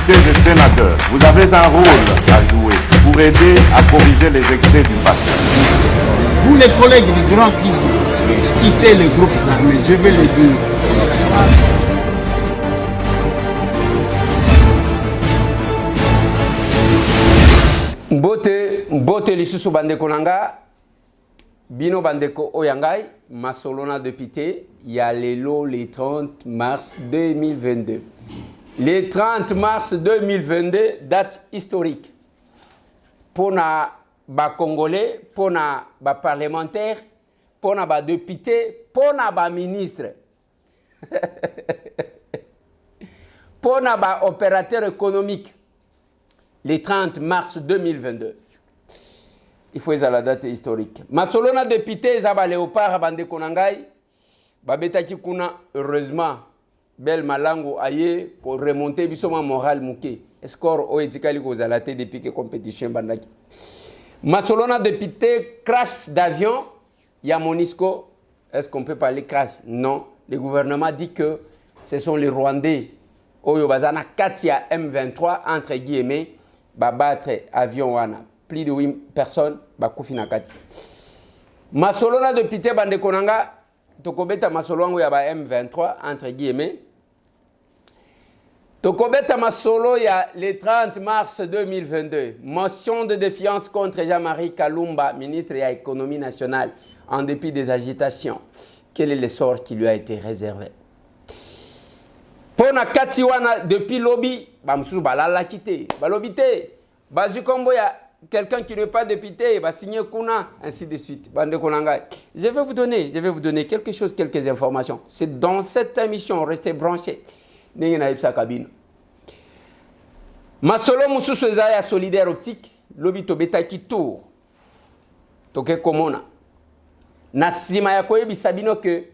députés et sénateurs, vous avez un rôle à jouer pour aider à corriger les excès du passé. Vous les collègues du Grand Kivu, quittez les groupes armés, je vais le dire. Mbote lisusu bandeko nanga bino bandeko oyangai masolona député ya lelo le 30 mars 2022. Le 30 mars 2022 date historique pour na ba congolais, pour na ba parlementaire, pour na ba député, pour na ba ministre. Pour na ba opérateur économique. Le 30 mars 2022. Il faut la date historique. Masolona député Zaba Léopard Bande Konangai. Babetaki kuna heureusement. Bel malango aye pour remonter bisoma moral mouké. Score o etikali ko zalate depuis que compétition bandaki. Masolona député crash d'avion. Ya Monisco. Est-ce qu'on peut parler crash? Non. Le gouvernement dit que ce sont les Rwandais. Oyo bazana Katia M23 entre guillemets. Battre avion wana plus de 8 personnes bakufi na kati masolona député bande konanga tokobeta masolo ya ba M23 entre guillemets tokobeta masolo ya le 30 mars 2022 motion de défiance contre Jean-Marie Kalumba ministre de l'économie nationale en dépit des agitations. Quel est le sort qui lui a été réservé? Pona kati wana depuis lobby bamsusu balala kité balobité bazu kombo ya quelqu'un qui n'est pas député va signer kuna ainsi de suite bande konanga. Je vais vous donner quelque chose, quelques informations. C'est dans cette émission, restez branchés. Nengena ipsa kabine masolo mususu ezaya solidaire optique lobby to betaki tour toke komona na sima ya koyebisa bino ke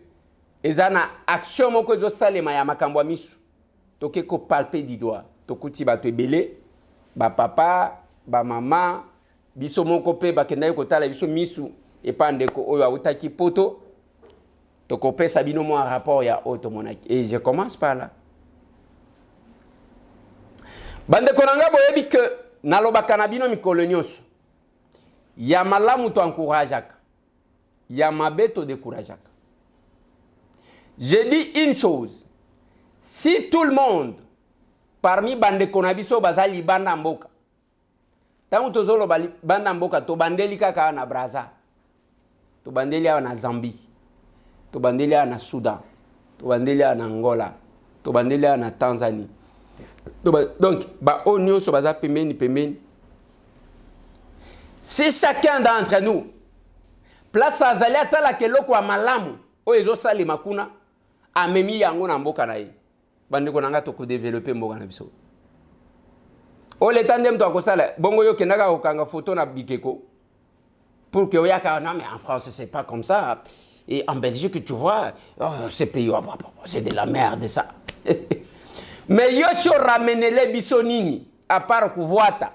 ezana action moko zo salema ya makambo misu toke ko palper du doigt tokuti bato ebele ba papa ba mama biso moko pe bakenda ko tala biso misu epande ko oyo awutaki poto toko pesa bino mo rapport ya auto monaki. Et je commence par là. Bande konanga boyebi que nalobaka na bino mikolo nyonso ya malamu to encourageaka ya mabeto décourageaka. Je dis une chose, si tout le monde parmi bande konabiso bazali banda mboka tangu tozolo banda mboka to bandeli kaka na Brazza, to bandeli na Zambie, to bandeli na Soudan, to bandeli na Angola, to bandeli na Tanzanie. Donc ba onyo so baza pemeni. Si chacun d'entre nous place azali atala keloko ya malamu oyo sali makuna amemi yango na mboka na ye bande konanga to ko développer mboka na biso o le tandem to akosala bongo yo kenaka kokanga photo na bikeko pour que oyaka non mais en France c'est pas comme ça et en Belgique tu vois ce pays c'est de la merde ça. Mais yo si ramener les bisonini à part kuvuata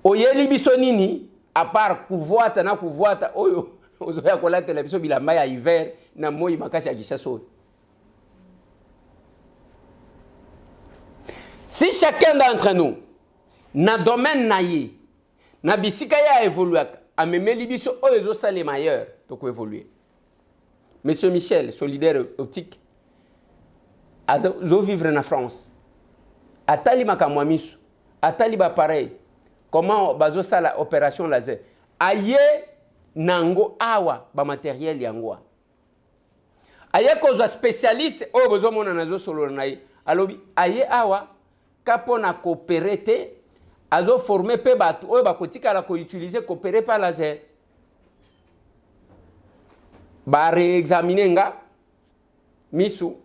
oyeli bisonini à part kuvuata na kuvuata oyo ozoya kola television bilamba ya hiver na moi makasi ya kishaso. Si chacun d'entre nous na domaine na ye na bisika ya évoluer amemeli biso oyo ça les meilleurs to ko évoluer. Monsieur Michel solidaire optique azo vivre na France atali makamwa misu atali ba pareil comment bazo sala opération laser aye nango awa ba matériel yango aye kozwa spécialiste o bozo mona nazo solo na ye alobi aye awa kapo na coopérer azo former pe batu o ba kotika la ko utiliser coopérer par laser ba réexaminer nga misu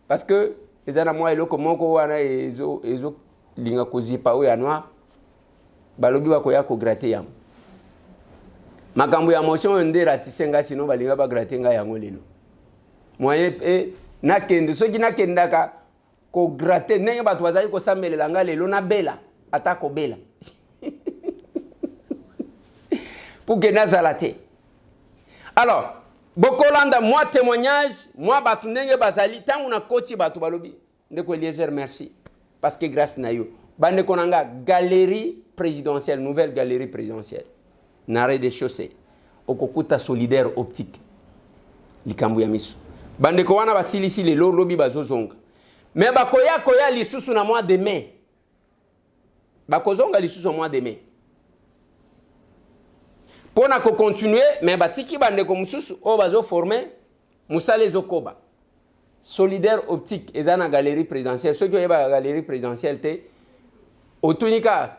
parce que ezana moi eloko moko wana ezo linga kozipa o ya noir balobi bako ya ko gratter yam makambo ya motion ndera tisenga sino balinga ba gratter nga yango lelo moyen e nakende soki nakendaka ko gratter nenge bato bazali ko samelela nga lelo na bela atako bela pour que nazalate. Alors Bokolanda, moi témoignage, moi batu ndenge bazali, tant on a koti batu balobi. Ndeko Eliezer, merci. Parce que grâce na yo. Bande konanga, galerie présidentielle, nouvelle galerie présidentielle. Naré des chaussées. Okokuta solidaire optique. Likambu ya miso. Bande ko wana basilisi le lobi bazozonga. Mais koya lisusu na mois de mai. Bakozonga lisusu na mois de mai. Pour continuer, mais batiki bande ko mususu o bazo former musale zokoba. Solidaire optique ezana galerie présidentielle. Ceux qui ont la galerie présidentielle te otunika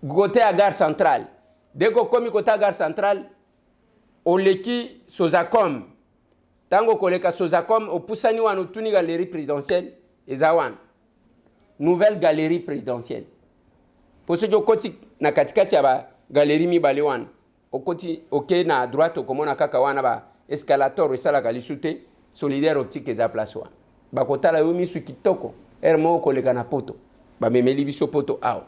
côté à gare centrale. Dès que komi côté à gare centrale, oleki Sozacom. Tango koleka Sozacom opusani wana otuni galerie présidentielle ezawan. Nouvelle galerie présidentielle. Pour ceux qui ont koti na katikati ya ba galerie mibale wana. Okoti ok na droite okomona kaka wana ba escalator esala kalisute solidaire optique eza place wana. Bakotala yo misu kitoko. Ermo koleka na poto. Ba memeli biso poto awa.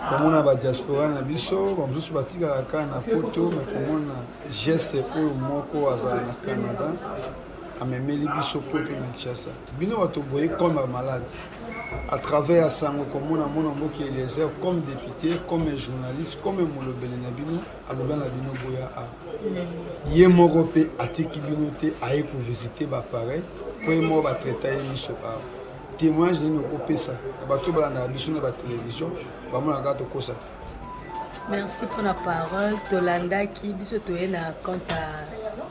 Komona ba diaspora na biso, ba mususu batika ka na poto, mais komona geste oyo moko aza na Canada amemeli biso poto na Kinshasa. Bino bato boye comme malade. À travers Sango komona mona mboki Eliezer comme député, comme journaliste, comme molobele na bino, aloba na bino boya a. Ye moko pe atiki bino te aye ko visiter ba pareil, po mo ba traiter biso a. Témoignage de nos opésa. Bato balanda biso na ba télévision, ba mona ga to kosa. Merci pour la parole. Tolanda qui biso toye na compte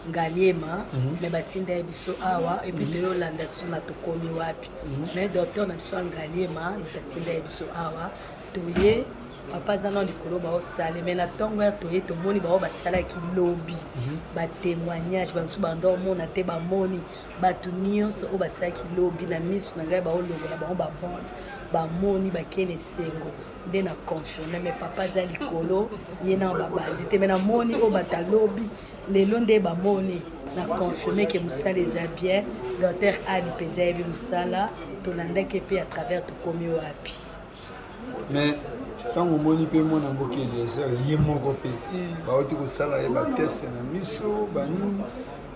Ngaliema, mais batinda biso awa et puis de Yolanda sur na tokomi wapi. Mais docteur na biso Ngaliema, batinda biso awa toye papa zana likolo ba osale mais na tongo ya toye to moni ba basala ki lobby ba témoignage ba suba ndo mona te ba moni ba tunioso o basala ki lobby na misu na ngai ba olobo na ba bonde ba moni ba kene sengo nde na confirmer mais papa za likolo yena ba bandi te mais na moni o bata lobby lelo nde ba moni na confirmer que musala eza bien docteur Ali Penza yebi musala to landaki pe à travers to komi wapi. Mais quand on moni pe mona mboki Eliezer ye moko pe ba oti ko sala e ba test na miso ba ni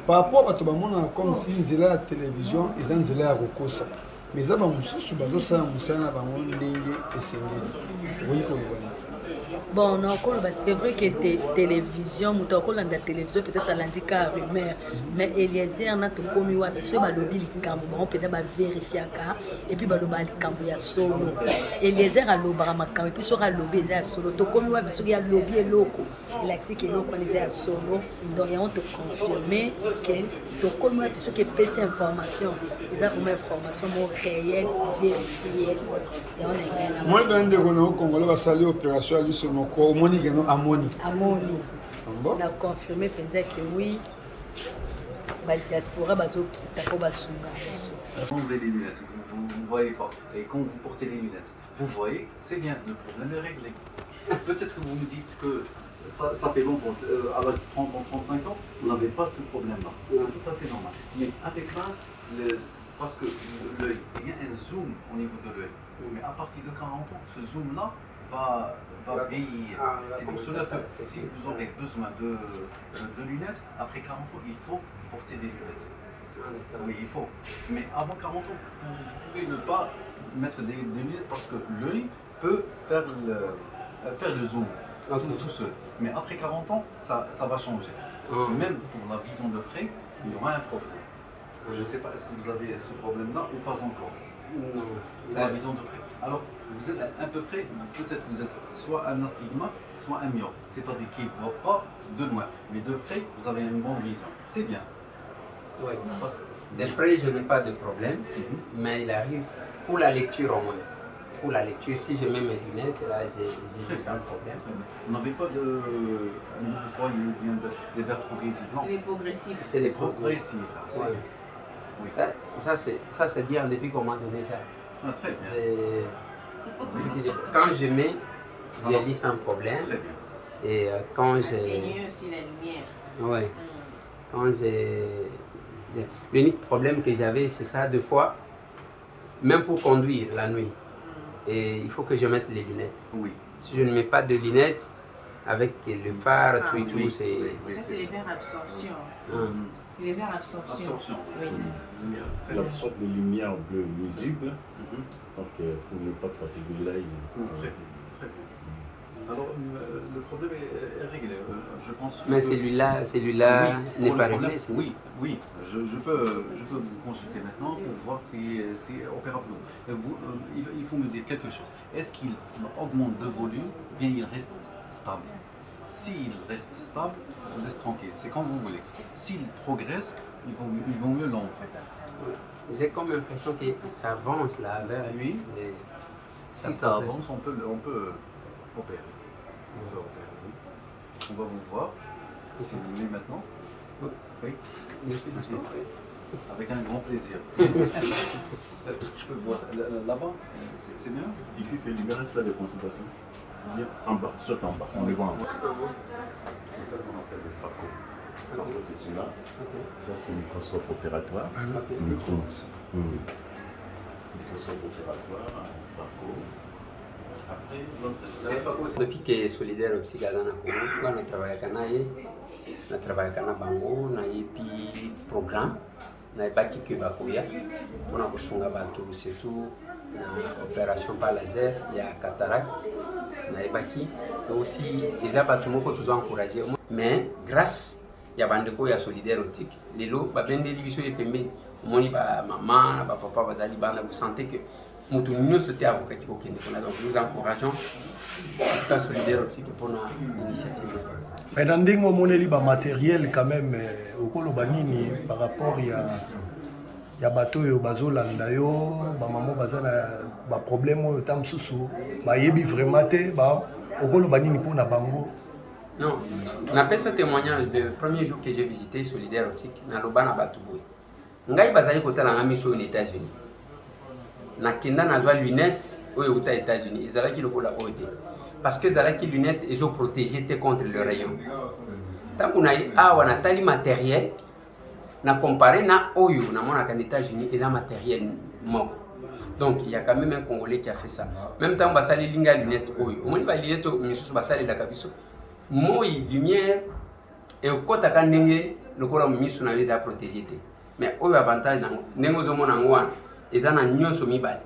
par rapport bato ba mona comme si nzela la télévision ils ont nzela ya kokosa mais ça ba mususu bazo sala musala ba mona ndenge esengeli oui ko bana. Bon, non, c'est vrai que télévision, la télévision peut-être à l'handicap rumeur, mais Eliezer n'a pas commis wa parce que lobby on peut vérifier et puis lobby cambo ya solo. Eliezer a lobby et puis sera lobby ya solo. To commis wa parce qu'il y a lobby loco. Il a que loco les ya solo. Donc on te confirmer que to commis wa parce que PC information, ils ont une information réelle, vérifiée. Moi dans des au Congo va saluer opération ali sur mon corps moni que non amoni. Amoni. On a confirmé que oui. La diaspora bazoki tako basunga. Enlevez les lunettes, vous voyez pas. Et quand vous portez les lunettes, vous voyez, c'est bien, le problème est réglé. Peut-être que vous me dites que ça fait longtemps, à l'âge de 30 ans, 35 ans, vous n'avez pas ce problème-là. C'est tout à fait normal. Mais avec là, parce que l'œil, il y a un zoom au niveau de l'œil. Mais à partir de 40 ans, ce zoom-là va vieillir. C'est pour cela que si vous aurez besoin de lunettes, après 40 ans, il faut porter des lunettes. Oui, il faut. Mais avant 40 ans, vous pouvez ne pas mettre des lunettes parce que l'œil peut faire le zoom tout seul. Mais après 40 ans, ça va changer. Même pour la vision de près, il y aura un problème. Je ne sais pas, est-ce que vous avez ce problème-là ou pas encore? Non. La vision de près. Alors, vous êtes à peu près, peut-être vous êtes soit un astigmate, soit un myope. C'est-à-dire qu'il ne voit pas de loin. Mais de près, vous avez une bonne vision. C'est bien. Oui. De près, je n'ai pas de problème, mais il arrive pour la lecture au moins. Pour la lecture, si je mets mes lunettes, là, j'ai sans problème. Vous n'avez pas de fois il vient des verres progressifs, non? C'est les progressifs. C'est les progressifs. Ouais. Oui. Ça c'est bien depuis qu'on m'a donné ça. Ah, très bien. Quand je mets, je lis sans problème. Très bien. Et quand j'ai... Atténuer aussi la lumière. Oui. Quand j'ai... L'unique problème que j'avais, c'est ça, deux fois, même pour conduire la nuit. Et il faut que je mette les lunettes. Oui. Si je ne mets pas de lunettes, avec le phare, tout et tout, c'est... Ça, c'est les verres absorption. C'est les verres absorption. Oui. La sorte de lumière bleue visible, donc pour ne pas fatiguer l'œil. Très bien. Alors, le problème est réglé, je pense. Mais celui-là n'est pas réglé. Oui, je peux vous consulter maintenant pour voir si c'est opérable. Il faut me dire quelque chose. Est-ce qu'il augmente de volume ou bien il reste stable? S'il reste stable, on laisse tranquille, c'est comme vous voulez. S'il progresse, il vaut mieux l'enlever. J'ai comme l'impression que ça avance là. Oui. Si ça avance, on peut opérer. On va vous voir, si vous voulez maintenant. Oui. Avec un grand plaisir. Je peux voir là-bas, c'est bien. Ici, c'est libéré, ça de consultation. En bas, soit en bas, on les voit en bas. C'est ça qu'on appelle le FACO. Donc c'est celui-là. Ça, c'est le microscope opératoire. Microscope opératoire, FACO. Après, l'autre ça. Depuis que Solidaire Optique a dans on a travaillé avec un bango, on a eu un programme, on a eu bâti que Bakoya, on a reçu un bateau, surtout opération par laser, il y a cataracte, on a eu bâti, et aussi les abattements que nous avons encouragés. Mais grâce à Bandeko, il y a Solidaire Optique, les lots, bah ben des divisions et pembe, on dit bah maman, bah papa, bah zali, bah vous sentez que nous sommes avocat qui donc nous encourageons la Solidaire Optique pour l'initiative. Mais dans des moments où matériel quand même au Kolobanini par rapport il y a bateau et bazo landayo ba maman bazana ba problème au tam susu ba yebi vraiment te ba au Kolobanini pour na bango. Non, on appelle ce témoignage le premier jour que j'ai visité Solidaire Optique na lobana batuboy. Ngai bazali kota la mission aux États-Unis. Nakenda nazwa lunettes aux États-Unis, ils allaient qui le la OD. Parce que les lunettes, ils ont protégé contre le rayon. Tant qu'on a eu un matériel, on a comparé na Oyo, aux États-Unis, ils ont matériel mort. Donc il y a quand même un Congolais qui a fait ça. Même temps, on va les lunettes Oyo. On va les lunettes, on va les cabisso. Moi, lumière, et au côté quand le corps mis les a protégé. Mais Oyo avantage, ils ont un nion somibai.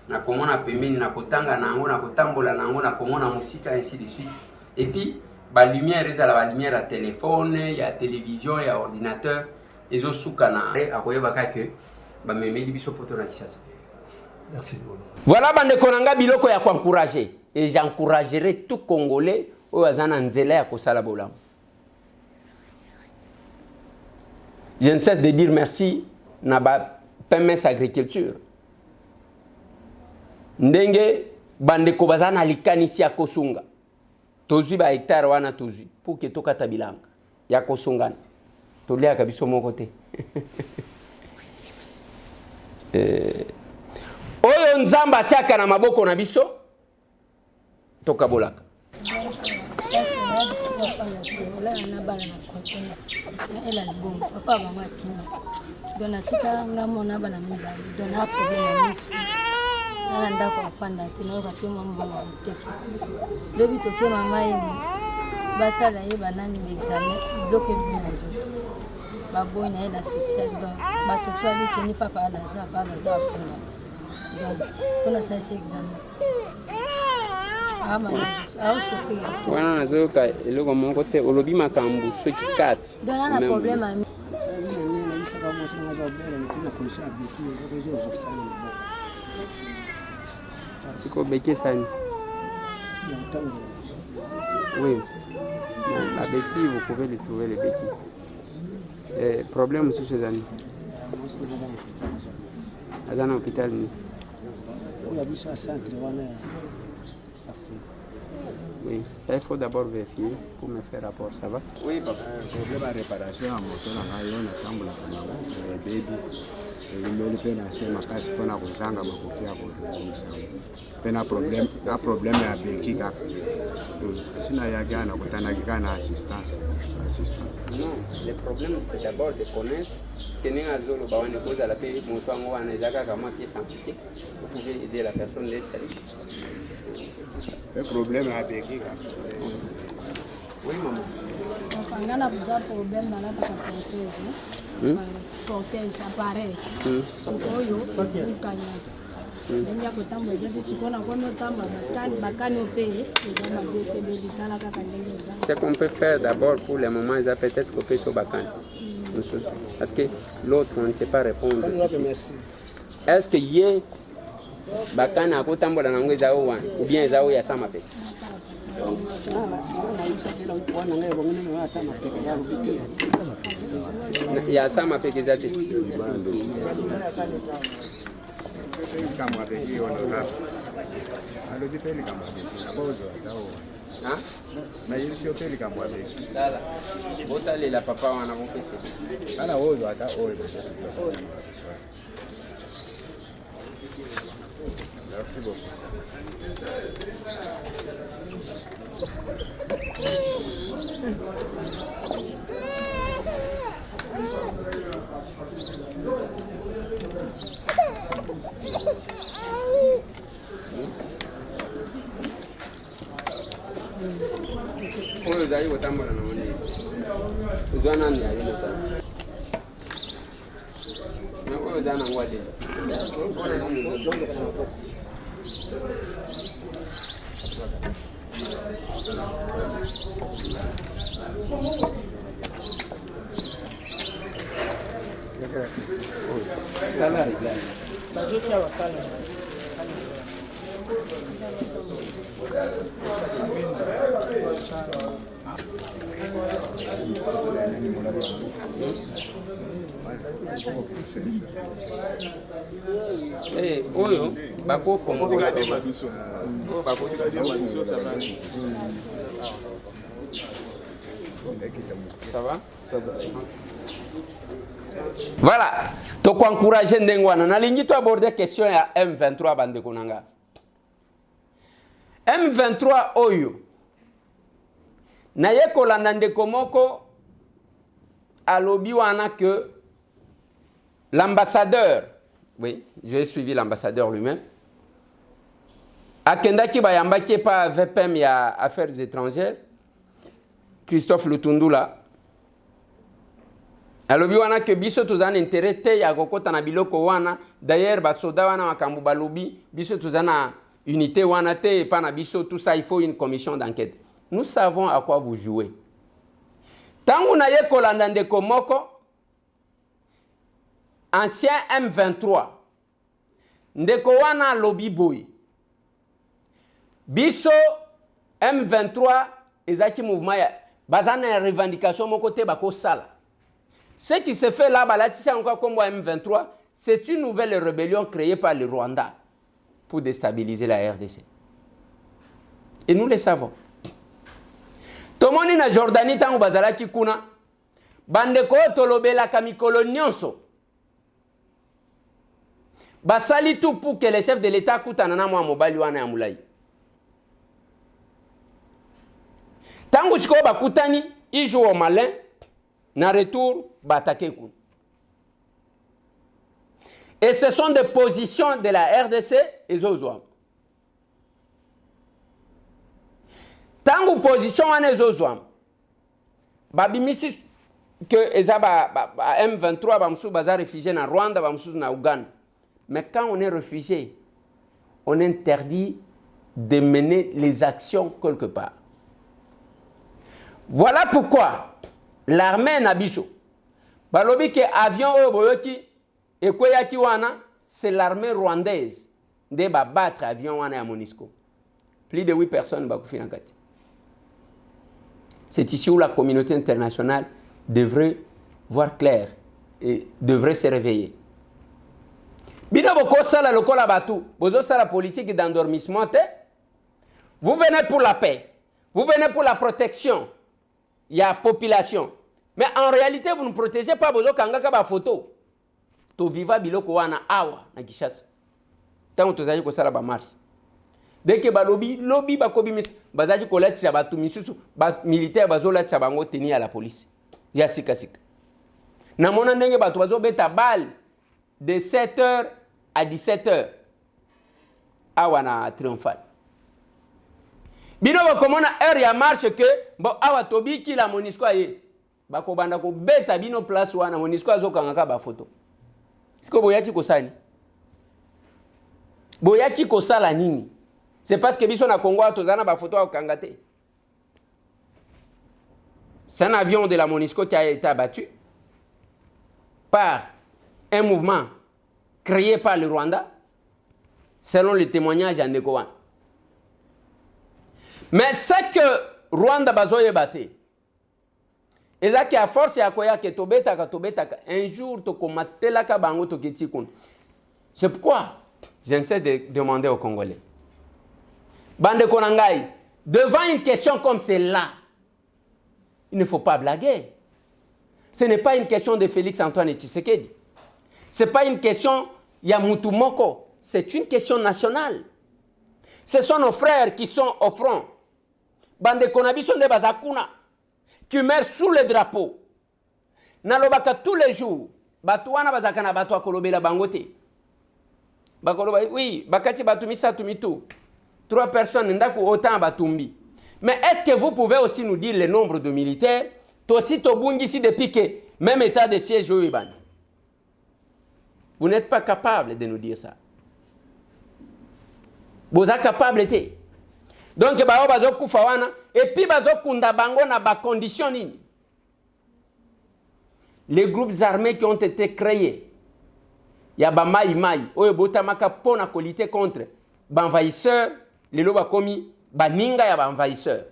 Na komona pembeni na kotanga nango na kotambola nango na komona musika ainsi de suite. Et puis ba lumière ezala ba lumière à téléphone, il y a télévision, il y a ordinateur, ezo suka na akoyeba que ba memeli biso poto na Kinshasa. Merci. Voilà bande konanga biloko ya encourager et j'encouragerai tout Congolais au azana nzela ya kosala bolam. Je ne cesse de dire merci na ba PMS agriculture. Ndenge bandeko bazana likanisi ya kosunga tozwi ba hectare wana tozwi pour que tokata bilanga ya kosungana tolia kabiso moko te oyo nzamba atiaka na maboko na biso tokabolaka nanda kwa fanda kino ka pema mbongo mteki lobi toke mama yemo basala ye banani examen bloqué binanjo baboy na la social donc bato swali kini papa ala za funda donc kuna sasa examen ama au shofi wana nazoka eloko moko te olobi makambu soki 4 donc na problème ami c'est quoi béquille ça? Oui, la béquille, vous pouvez les trouver, les béquilles. Problème sur ces années. Dans l'hôpital. Oui, ça il faut d'abord vérifier pour me faire rapport, ça va? Oui, papa. Problème de réparation à moto, on a semble la baby. Limeli pena sema kazi pona kuzanga makofi yako pena problem ya benki kaka sina yake ana kutanakikana assistance. Non, le problème c'est d'abord de connaître ce que nous avons besoin de poser à la paix mon toi moi on a comment pièce impliquée vous pouvez aider la personne d'être. Le problème ya benki kaka Oui, maman. Nga na kuza problème na lata ka porteuse. Porteuse appareil. Oyo ukanya. Nenya kutamba jetu sikona kono tamba bakani opé eza ma DCB ditala kaka ndenge eza. Ce qu'on peut faire d'abord pour le moment, c'est peut-être couper sur bakani. Parce que l'autre on ne sait pas répondre. Est-ce que yé bakani akotambola nango eza owa ou bien eza oya sama pe? Ya sama pe kezate. Lala, botale la papa wana mopese. Ala ozo ata oyo. Merci beaucoup. Oyo zai kotambola na moni. Uzwa nani ya ile sana. Na oyo zana ngwale. Salari claro. Bazotia wakala. Oyo bako ça va? Voilà, donc encourager ndengwana nalingi to aborder question ya M23 bande konanga. M23 oyo na yekolanda ndeko moko alobi wana que l'ambassadeur, oui, j'ai suivi l'ambassadeur lui-même, akendaki bayambaki pa VPM ya affaires étrangères Christophe Lutundula alobi wana que biso tozana intérêt te ya kokota na biloko wana. D'ailleurs basoda wana makambo balobi biso tozana unité wana te pa na biso, tout ça il faut une commission d'enquête. Nous savons à quoi vous jouez. Tangu na ye kolanda ndeko moko ancien M23 ndeko wana lobi boy biso M23 ezaki mouvement ya bazana ya revendication moko te bako sala. Ce qui se fait là balatisa encore comme M23, c'est une nouvelle rébellion créée par le Rwanda pour déstabiliser la RDC. Et nous le savons. Tomoni na Jordanie tango bazalaki kuna bandeko tolobela kamikolo nyonso basali tout pour que le chef de l'État kutana na mwa mobali wana ya mulai. Tango siko bakutani ils jouent au malin na retour batake kuna. Et ce sont des positions de la RDC et Zozouam. Tangu position wana Zozouam babimisi que eza M23 bamsou baza réfugié na Rwanda bamsou na Uganda. Mais quand on est réfugié, on interdit de mener les actions quelque part. Voilà pourquoi l'armée Nabiso balobi que avion oboyoki ekweyaki wana c'est l'armée rwandaise de battre avion wana ya MONUSCO. Plus de 8 personnes bakufi na kati. C'est ici où la communauté internationale devrait voir clair et devrait se réveiller. Bino boko sala lokola batu, bozo sala politique d'endormissement te. Vous venez pour la paix. Vous venez pour la protection. Il y a population. Mais en réalité, vous ne protégez pas bozo kangaka ba photo. To viva biloko wana awa na Kishasa. Tango tozaji ko sala ba marche. Dès que balobi lobby bakobi mis bazaji ko letsa batu misusu ba militaire bazola tsa bango tenir à la police. Ya sika sika. Na mona ndenge batu bazo beta balle de 7h à 17h. Awa na triomphal. bino bakomona heure ya marche que bon awa tobiki la MONUSCO aye bakobanda ko beta bino place wana MONUSCO azokanga ba photo siko boyaki kosani boyaki kosala nini c'est parce que biso na Congo tozana ba photo akanga te. C'est un avion de la MONUSCO qui a été abattu par un mouvement créé par le Rwanda selon les témoignages en Ndeko. Mais c'est que Rwanda bazoye batté. Et là qui a force ya koya ke tobeta un jour to komatela ka bango to kiti kun. C'est pourquoi je ne sais de demander aux Congolais. Bande konangai, devant une question comme celle-là, il ne faut pas blaguer. Ce n'est pas une question de Félix Antoine Tshisekedi. Ce n'est pas une question Yamutu Moko. C'est une question nationale. Ce sont nos frères qui sont au front. Bande Konabi sont des Bazakuna qui meurent sous le drapeau. Nalobaka tous les jours. Batouana Bazakana Batua Kolobela Bangote. Bakoloba, oui, Bakati Batumi Satumitu. 3 personnes, Ndaku autant Batumbi. Mais est-ce que vous pouvez aussi nous dire le nombre de militaires? Toi-aussi, Tobungi, ici, depuis que même état de siège au Iban. Vous n'êtes pas capable de nous dire ça. Vous êtes capable de. Donc, et puis, conditions. Les groupes armés qui ont été créés, il y a Bamaï Maï, Oyobotamaka pour lutter contre l'envahisseur, les loba komi, baninga ya envahisseur.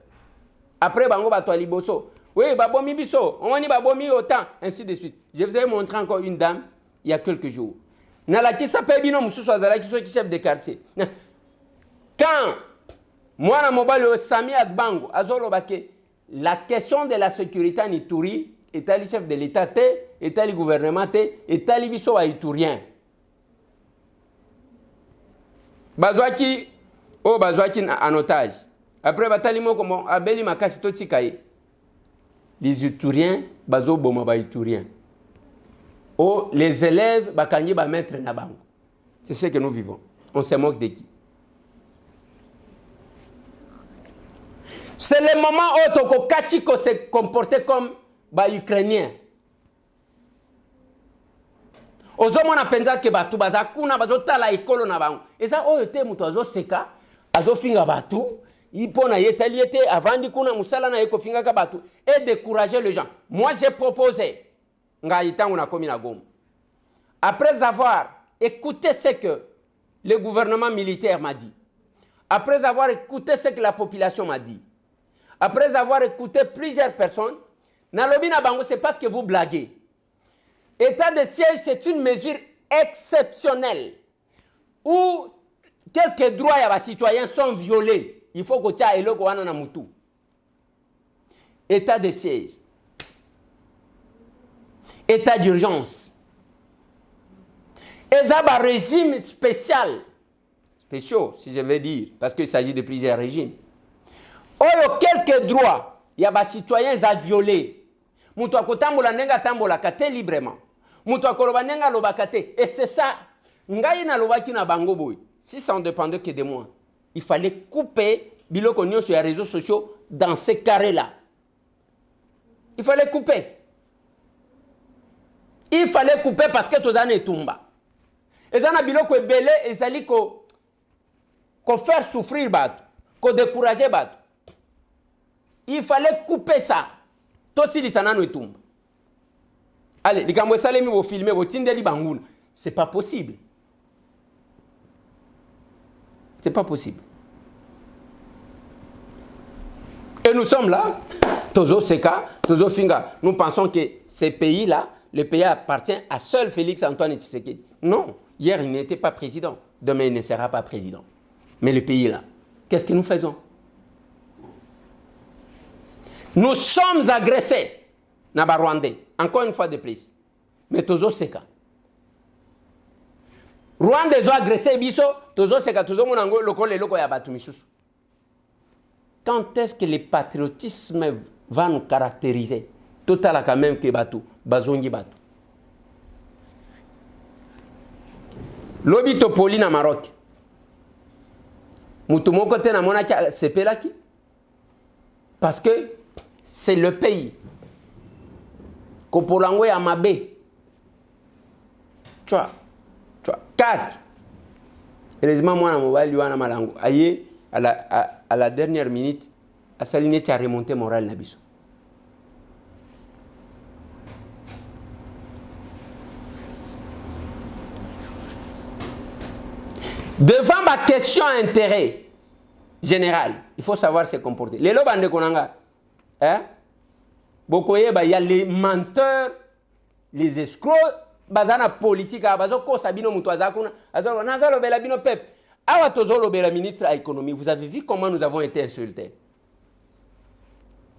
Après, bango bato liboso. Oui, babomi biso, on dit babomi autant, ainsi de suite. Je vous ai montré encore une dame il y a quelques jours. Nalaki s'appelle Bino Moussou Azala qui sont chef de quartier. Quand moi, na mobile Sami Adbango, Azolo Bake, la question de la sécurité en Ituri, est le chef de l'État, est le gouvernement, est le biso à Iturien. Bazouaki, oh Bazouaki en otage. Après, Batalimo, comme Abeli Makasi Totikaye. Les Ituriens, Bazo Bomaba Ituriens. Oh, les élèves, Bakanyi ba maître Nabango. C'est ce que nous vivons. On se moque de qui? C'est le moment où Toko Kachiko s'est comporté comme Ukrainien. Ozomona penza ke batu bazakuna bazotala ikolo na bango. Eza oyo te mutu azoseka, azofinga batu, ipona yetaliete avandi kuna musala na yeko finga ka batu et décourager les gens. Moi j'ai proposé ngaitangu na komi na Goma. Après avoir écouté ce que le gouvernement militaire m'a dit, après avoir écouté ce que la population m'a dit, après avoir écouté plusieurs personnes, Nalobi na bango c'est parce que vous blaguez. État de siège, c'est une mesure exceptionnelle où quelques droits des citoyens sont violés. Il faut que tu aies le Goana Namutu. État de siège. État d'urgence. Et ça, un régime spécial. Spéciaux, si je veux dire, parce qu'il s'agit de plusieurs régimes. Or, quelques droits, il y a des citoyens à violer. Moutoua kotambola nenga tambola kate librement. Moutoua koloba nenga loba kate. Et c'est ça. Ngai na loba ki na bango boy. Si ça ne dépendait que de moi, il fallait couper biloko nyo sur les réseaux sociaux dans ces carrés-là. Il fallait couper. Il fallait couper parce que tous les tumba. Et ça na biloko ebele et ça li ko faire souffrir bat, ko décourager bat. Il fallait couper ça. Tosi lisana no etumba. Allez, likambo salemi bo filmer bo tindeli banguna. C'est pas possible. C'est pas possible. Et nous sommes là, Tozo Seka, Tozo Finga. Nous pensons que ces pays-là, le pays appartient à seul Félix Antoine Tshisekedi. Non, hier il n'était pas président, demain il ne sera pas président. Mais le pays-là, qu'est-ce que nous faisons? Nous sommes agressés. Naba Rwandais, encore une fois de plus. Mais Tozo Seka. Rwandais ont agressé Biso, Tozo Seka, Tozo Monango, Loko, le Loko Yabatu Misusu. Quand est-ce que le patriotisme va nous caractériser? Total quand même que Batu, Bazongi Batu. Lobito Poli na Maroc. Mutumoko te na monaki sepelaki. Parce que c'est le pays. Kopolango ya mabe. Tu vois. 4. Heureusement, moi, je suis allé malango. Aïe, à la dernière minute, à Saline, tu as remonté moral nabiso. Devant ma question d'intérêt général, il faut savoir se comporter. Les lobes de Konanga, hein? Il y a les menteurs, les escrocs, bazana politique, bazoko sabino mutoaza kuna, azolo nazalo bela bino pep. Awa tozolo bela ministre à l'économie, vous avez vu comment nous avons été insultés.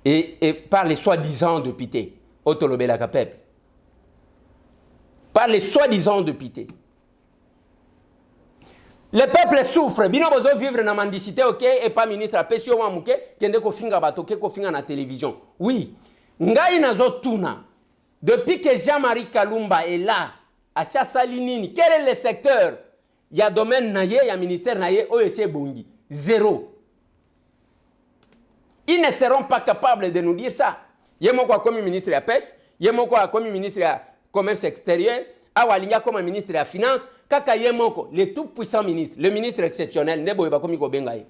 Et par les soi-disant députés, Otolobela Kapep. Par les soi-disant députés. Le peuple souffre. Bino bozo vivre na mendicité, ok, et pas ministre à Pesio Mamouke, kende ko finga bato, ko finga na télévision. Oui. Ngai nazo tuna. Depuis que Jean-Marie Kalumba est là, à Chassalinini, quel est le secteur? Il y a domaine naye, il y a ministère naye, OEC Bongi. 0. Ils ne seront pas capables de nous dire ça. Il y a mon comme ministre de la pêche, il y a mon comme ministre de la commerce extérieur, Awalinga comme ministre de la finance, Kaka Yemoko, le tout puissant ministre, le ministre exceptionnel, Nebo Bakomiko Bengaye.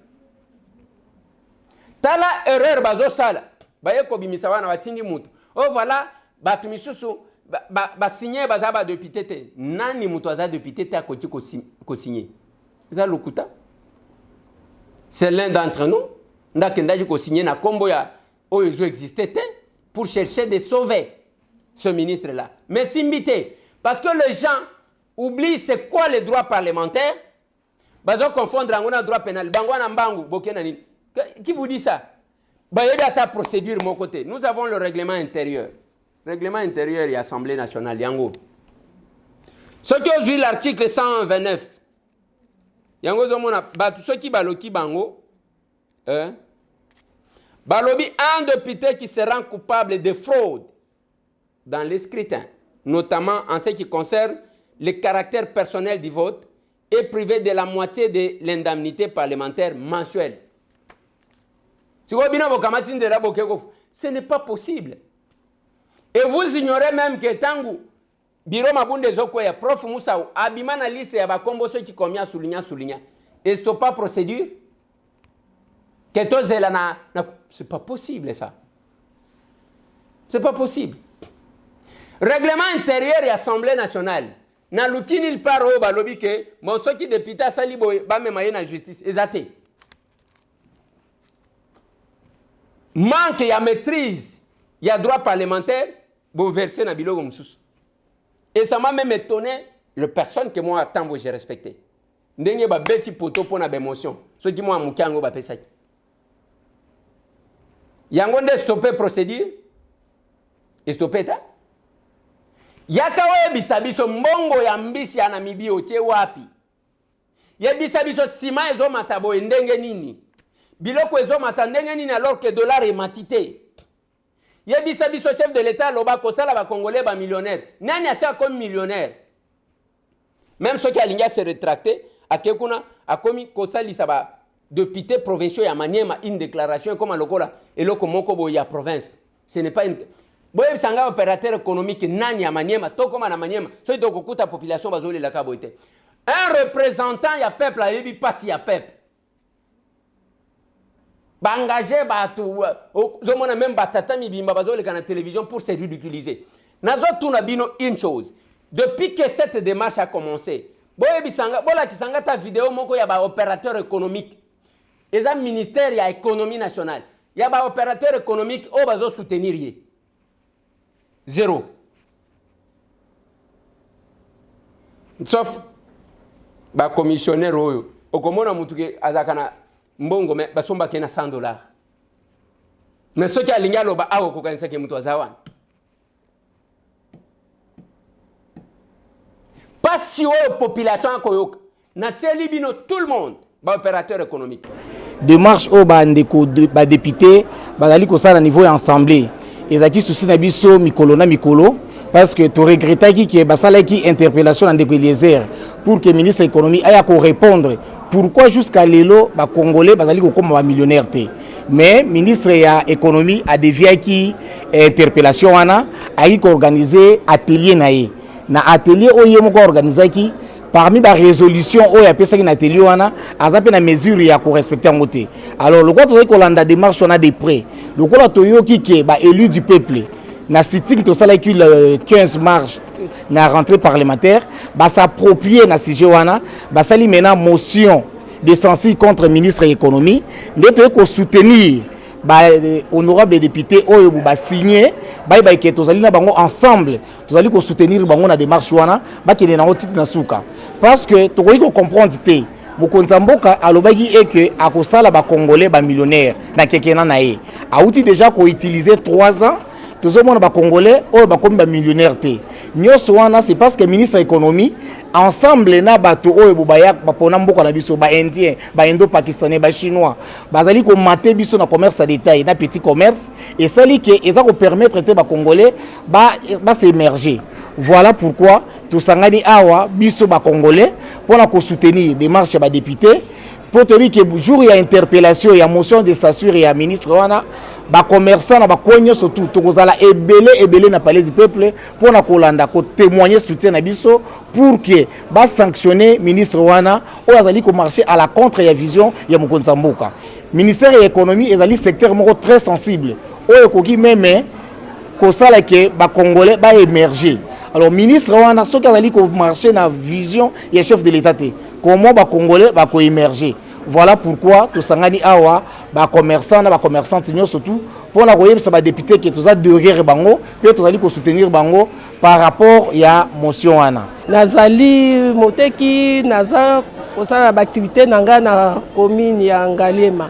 Tala erreur bazo sala, baye ko bimisawana watingi mutu. Oh voilà, batumisusu ba signer bazaba député te. Nani mutu aza député te akoti ko signer. Ça lokuta. C'est l'un d'entre nous. Ndakendaji ko signer na kombo ya oyezo existait pour chercher de sauver ce ministre là. Mais simbité parce que les gens oublient c'est quoi les droits parlementaires. Bazo confondre ngona droit pénal. Bangwana mbangu bokena nini. Qui vous dit ça? Bayebi ata procédure mon côté. Nous avons le règlement intérieur. Règlement intérieur et Assemblée nationale yango. Ce qui aujourd'hui l'article 129. Yango zomona batu ceux qui baloki bango Balobi, un député qui se rend coupable de fraude dans les scrutins, notamment en ce qui concerne le caractère personnel du vote, est privé de la moitié de l'indemnité parlementaire mensuelle. Ce n'est pas possible. Et vous ignorez même que Tangu, Biro Mabunde Zokoya, Prof Moussaou, Abimana liste ya bakombo ceux qui commis souligna. Et ce n'est pas procédure. C'est pas possible ça. C'est pas possible. Règlement intérieur et Assemblée nationale. Na lukini il paro balobi ke mon soki député sali boy ba memaye na justice ezate. Manque ya maîtrise, il y a droit parlementaire bo verser na biloko mususu. Et ça m'a même étonné les personnes que moi tant j'ai respecté. Ndenge ba beti poto pona ba émotion. Ceux qui moi mukango ba pesaki. Yango nde stopper procédure et stopper ta yakawe bisabiso mbongo ya mbisi ya Namibia otie wapi ye bisabiso sima ezo matabo ndenge nini biloko ezo mata ndenge nini alors que dollar est matité ye bisabiso chef de l'état loba ko sala ba congolais ba millionnaire nani asa comme millionnaire même ceux qui alinga se rétracter akekuna akomi ko salisa ba député provinciaux ya Maniema une déclaration comme lokola et loko moko bo ya province ce n'est pas une boye sanga opérateur économique nani ya Maniema to comme na Maniema so to kokuta population bazoli la ka boité un représentant ya peuple a yebi pas ya peuple ba engagé ba tu zo mona même batata mi bimba bazoli kana télévision pour se ridiculiser nazo tuna bino une chose depuis que cette démarche a commencé boye bisanga bola kisanga ta vidéo moko ya ba opérateur économique et un ministère de l'économie nationale. Il y a des opérateurs économiques qui ont soutenir. 0. Sauf les commissionnaires au commun mutuke azakana mbongo mais basomba kena $100. Mais ceux qui alignent loba awo kokanisa ke mutu azawa. Pas si la population koyoka. Na teli bino tout le monde ba opérateur économique. Démarche au bandeko ba député bazali ko ça à niveau assemblée ezaki souci na biso mikolo parce que tu regrettaki que basala ki interpellation en ndeko Eliezer pour que ministre de l'économie aya ko répondre pourquoi jusqu'à lelo ba congolais bazali ko comme ba millionnaire té mais ministre ya économie a dévié qui interpellation wana a organisé atelier naé na atelier oye moko organiser qui parmi ba résolution oyo a pesa ki na atelier wana azape na mesure ya ko respecter en côté. Alors le quoi to ko landa démarche on a des prêts le quoi to yo ki ke ba élu du peuple na cité qui to sala ki le 15 mars na rentrée parlementaire ba s'approprier na sujet wana ba sali maintenant motion de censure contre ministre de l'économie de ko soutenir ba honorable député oyo ba signer ba ke tozali na bango ensemble tozali ko soutenir bango na démarche wana ba ke na otite na suka parce que to ko comprendre te mokonza mboka alobaki et que akosala ba congolais ba millionnaire na kekena na ye a outil déjà ko utiliser 3 ans tozomona ba congolais oyo ba komi ba millionnaire te nyoso wana c'est parce que ministre de l'économie ensemble na bato oyo bobaya bapona mboka na biso ba indien ba indo pakistanais ba chinois bazali ko mater biso na commerce à détail na petit commerce et sali que eza ko permettre te ba congolais ba s'émerger. Voilà pourquoi tout sangani awa biso ba congolais pour la soutenir démarche ba député pour te dire que jour il y a interpellation il y a motion de s'assurer il y a ministre wana ba commerçant na ba konyo surtout tokozala ebele na palais du peuple pour na kolanda ko témoigner soutien na biso pour que ba sanctionner ministre wana o azali ko marcher à la contre ya vision ya mokonza mboka. Ministère de l'économie ezali secteur moko très sensible o ekoki même ko sala ke ba congolais ba émerger. Alors ministre wana soki azali ko marcher na vision ya chef de l'état te comment ba congolais ba ko émerger. Voilà pourquoi tout sangani awa ba commerçant na ba commerçante surtout pour la royaume ça va député qui tout ça derrière bango puis tout ali ko soutenir bango par rapport ya motion wana nazali moteki naza kosala ba activité nanga na commune ya Ngaliema.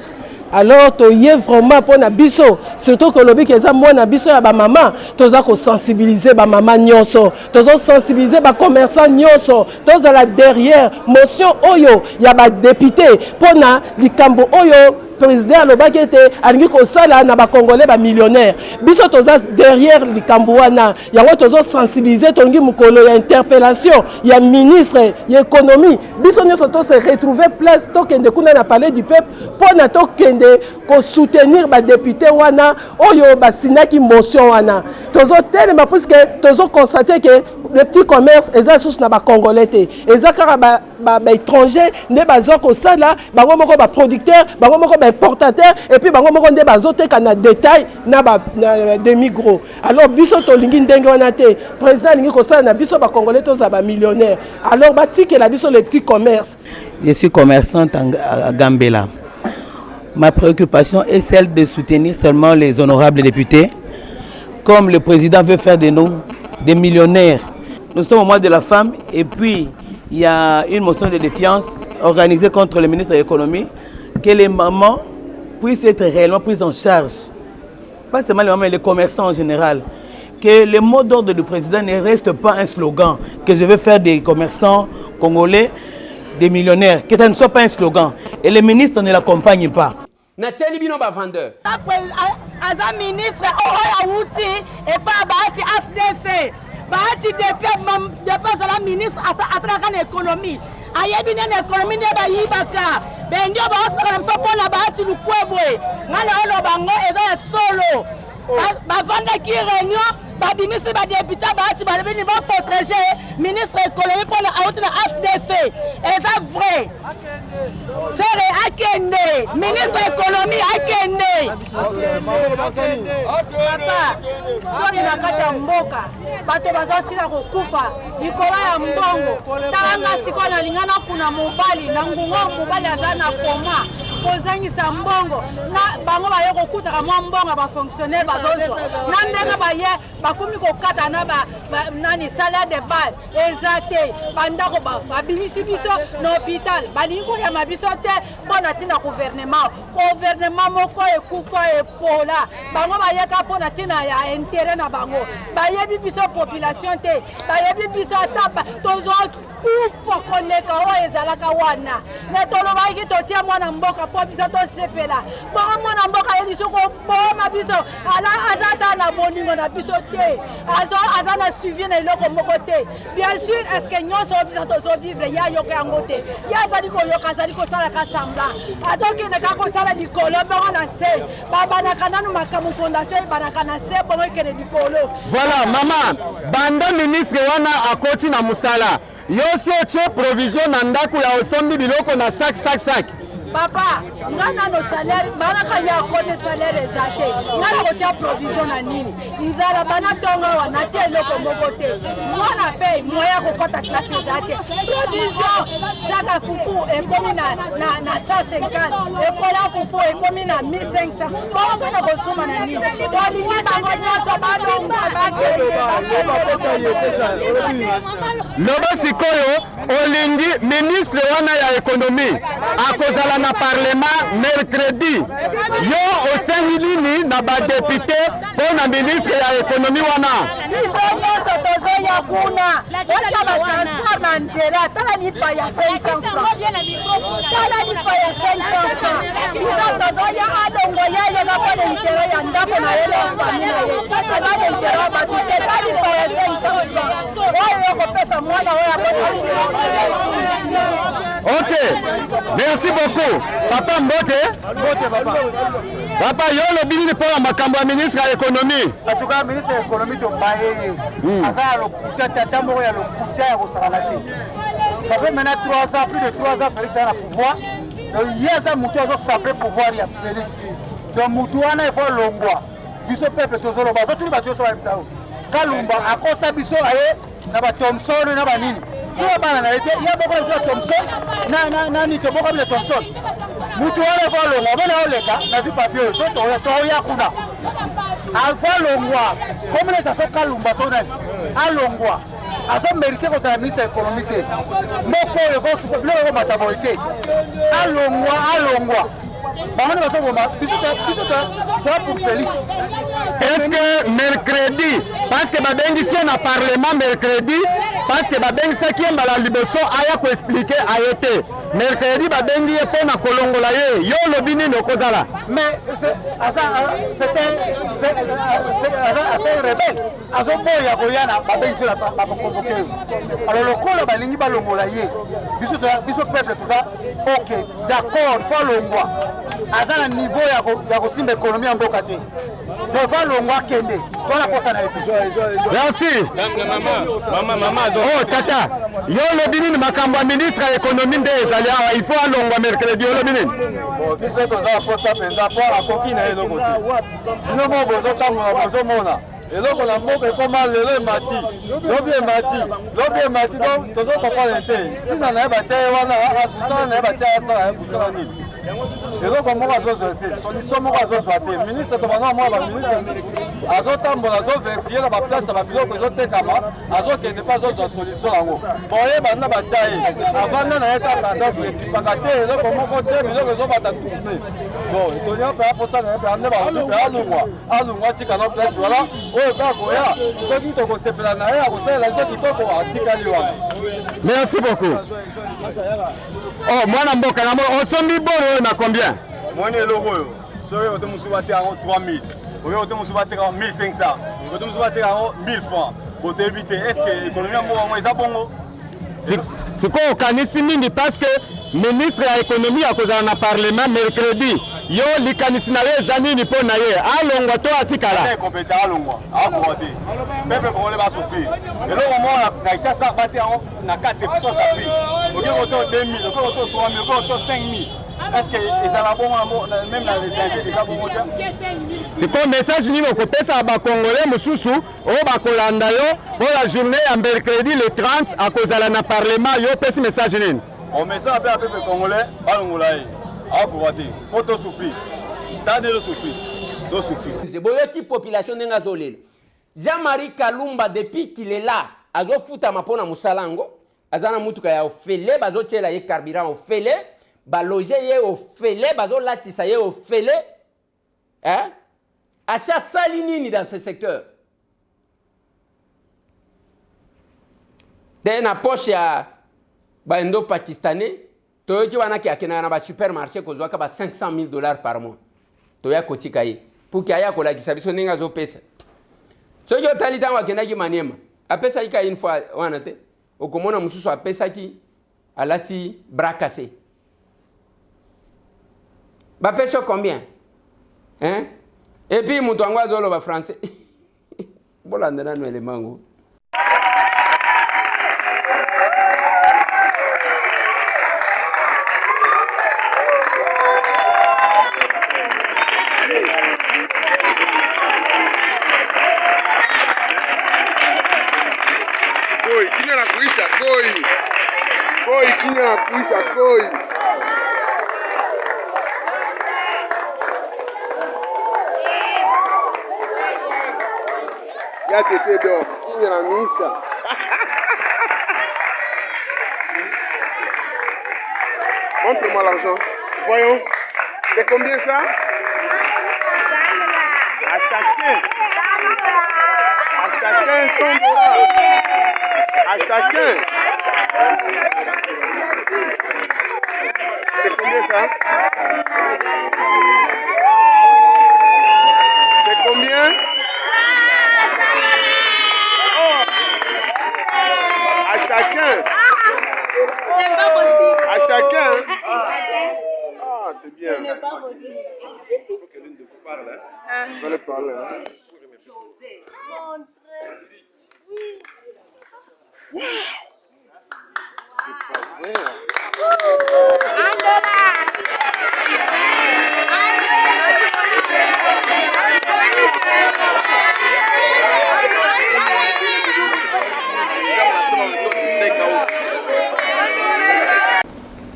Alors to yé vraiment pour na biso surtout que lobi que za mona biso ya ba maman toza ko sensibiliser ba maman nyonso toza sensibiliser ba commerçant nyonso toza la derrière motion oyo ya ba député pour na likambo oyo président alobaki ete alingi kosala na ba congolais ba millionnaire biso toza derrière likambo wana yango tozo sensibiliser tongi mukolo ya interpellation ya ministre ya économie biso nyonso to se retrouver place to kende kuna na palais du peuple pour na to kende ko soutenir ba député wana oyo ba sinaki motion wana tozo telema parce que tozo constater que le petit commerce eza sous na ba congolais te eza kaka ba étranger ne bazo ko sala bango moko ba producteur bango moko ba importateur et puis bango moko nde bazoteka na détail na ba demi gros. Alors biso to lingi ndenge wana te président lingi ko sala na biso ba congolais to za ba millionnaire alors batiki la biso le petit commerce. Je suis commerçante à Gambela. Ma préoccupation est celle de soutenir seulement les honorables députés comme le président veut faire de nous des millionnaires. Nous sommes au mois de la femme et puis il y a une motion de défiance organisée contre le ministre de l'économie que les mamans puissent être réellement prises en charge. Pas seulement les mamans, mais les commerçants en général. Que le mot d'ordre du président ne reste pas un slogan, que je veux faire des commerçants congolais, des millionnaires, que ça ne soit pas un slogan. Et les ministres ne l'accompagnent pas. Nathalie Bino ba vendeur. Aza ministre Outi et pas Bahati FDC. Bahati depuis la ministre à l'économie. Ayebi na économie ne ba yibaka. Bendio ba osaka na sopo na Bahati lukwebwe. Ngala olo bango eza solo. Ba vanda ki réunion ba ministre ba député Bahati ba bini ba protéger ministre économie pour la Outi na FDC. Eza vrai. Sere akende ministre économie akende. Papa sori na kati ya mboka bato bazosila kokufa likolo ya mbongo talanga siko na lingana kuna mobali na ngungo mobali aza na koma kozangisa mbongo na bango baye kokutaka mwa mbongo ba fonctionnaire bazozwa na ndenge baye bakomi kokata na nani salaire de base ezate bandako babimisi biso na hôpital balingi koyama biso te mpona ntina gouvernement moko ekufa epola bango bayeka mpona ntina ya intérêt na bango bayebi biso population te bayebi biso ata tozokufa koleka oyo ezalaka wana me tolobaki totia mwana mboka mpo biso tosepela bongo mwana mboka ye liso koboma biso aza ata na bolingo na biso te aza na suivi na eloko moko te bien sûr est ce que nyonso oyo biso tozovivre ye ayoka yango te ye azali koyoka azali kosalaka semblant azokende kaka kosala likolo bongo na se babanaka nanu makambo fondation ebanaka na se bongo ekende likolo. Voilà mama banda ministre wana akoti na musala yo so tie provision na ndako ya osombi biloko na sac. Papa, nga nano salaire, banaka ya kote salaire eza te. Nga na kotia provision na nini. Nzala bana tonga wana te eloko moko te. Mwana pe moya kokota classe eza te. Provision saka fufu ekomi na 150. Ekola fufu ekomi na 1500. Bongo na kosoma na nini. Bolingi bango nyonso balonga loba sikoyo olingi ministre wana ya économie akozala na parlement mercredi yo osengi nini na badepute mpo na ministre ya économie wana biso nyonso tozoya kuna ota batransfert na nzela tala lipa ya 500 tala lipa ya 500 biso tozoya alongo yayeka mpo na intero ya ndako na ye lofami na ye eza na intero bato te tala lipa ya 500 oyo yokopesa mwana oyo akona. Ok, merci beaucoup. Papa Mbote. Papa, yo le bini pour makambo ya ministre ya économie. En tout cas, ministre ya économie to baye. Asa lokuta tata moko ya lokuta ya kosalati. Ça fait maintenant 3 ans, plus de 3 ans Félix a le pouvoir. Donc hier ça mutu azo saper pouvoir ya Félix. Donc mutu wana il faut longwa. Biso peuple tozolo bazo tuli bato so ba Kalumba akosa biso aye na ba Thompson na ba nini. Sio bana na ete ya boko na Thompson na ni to boko na Thompson. Mutu wale kwa longa bana oleka na vi papier so to ya kuna. Alfa longwa comme les aso Kalumba to nani. Alongwa aso mérité ko ta ministre économique. Moko le ko su problème ko mataboité. Alongwa. Est-ce que mercredi, parce que babengi si on a parlement mercredi, parce que babengi ça qui est la liboso aya ko expliquer ayete. Mercredi babengi e pona kolongola ye, yo lobini no kozala. Mais c'est un rebelle. Azo boya boyana babengi la ba convoquer. Alors le col balingi balongola ye. Biso peuple tout ça. OK, d'accord, faut longwa. Aza na niveau ya kosimba économie en mboka te. Devant longwa kende. Tona kosa na épisode. Merci. Maman. Oh tata, yo lobini ni makambo ya ministre ya économie nde ezali awa, il faut alongwa mercredi yo lobini. Bon, biso toza posa penza po akoki na eloko te. Sino mo bozo tangola bozo mona. Eloko na mboka ekoma lelo emati. Lobi emati donc tozo comprendre te. Tina na batia wana a na batia sala kusala nini. Eloko moko azozwa te. Solution moko azozwa te. Ministre to bana mo ba ministre azotambola azovérifier na baplace ya babiloko ezotekama azokende mpe azozwa solution yango boye banda batia ye avanda na ye kaka donc ekipaka te eloko moko te biloko ezobata tourne bon etonia mpe aposana ye mpe ande baobi mpe alungwa tika na place wala oyo kaka koya soki tokosepela na ye akosalela nse kitoko atikali wana. Merci beaucoup. Oh mwana mboka na mo osombi boro oyo na combien? Mwani eloko oyo soki otomosusu batia yango 3000 oyo otomosusu batia yango 1500 otomosusu batia yango 1000 francs botoyebi te est ce que économie ya mboka yango eza bongo sikoyo okanisi nini parce que ministre ya économie akozala na parlement mercredi yo likanisi na ye eza nini mpo na ye alongwa to atikala kompeta alongwa akowa te pepe kongole basofrir eloko moko na kisasa batia yango na 4 prix okoki koto 2000 okoki koto 3000 okoki koto 5000 est-ce que ezala bongo même na l'étranger eza bongo te sikoyo message nini okopesa bakongolais mosusu oyo bakolanda yo mpo la journée ya mercredi le 30 akozala na parlement yo opesi message nini omesala mpe ya pepe congolais balongola ye akowa te po tosouffrir tande tosouffrir boyoki population ndenge azolela Jean-Marie Kalumba depuis qu'il est là azofutama mpona mosala yango aza na mutuka ya ofele bazotiela ye carburant ofele baloge ye ofele bazolatisa ye ofele acha sali nini dans ce secteur de na poche ya baindo pakistanais toyoki wana ki akena na ba supermarché ko zwaka ba 500 000 dollars par mois toya kotika ye pour ki aya kolakisa biso ndenge azopesa soki otali ntango akendaki Maniema apesaki ka une fois wana te okomona mosusu apesaki alati bras cassé bapesi combien hein? Et puis moto yango azoloba français bolanda nano elemango Ya tété d'or, qui est la misa. Montre-moi l'argent. Voyons. C'est combien ça? À chacun. À chacun 100 dollars. À chacun. C'est combien ça? C'est combien? À chacun. C'est pas possible. À chacun. Ah, c'est bien. Ce n'est pas possible. Il faut que l'une de vous parle. Hein? Vous allez parler. Hein? Wow. C'est pas vrai.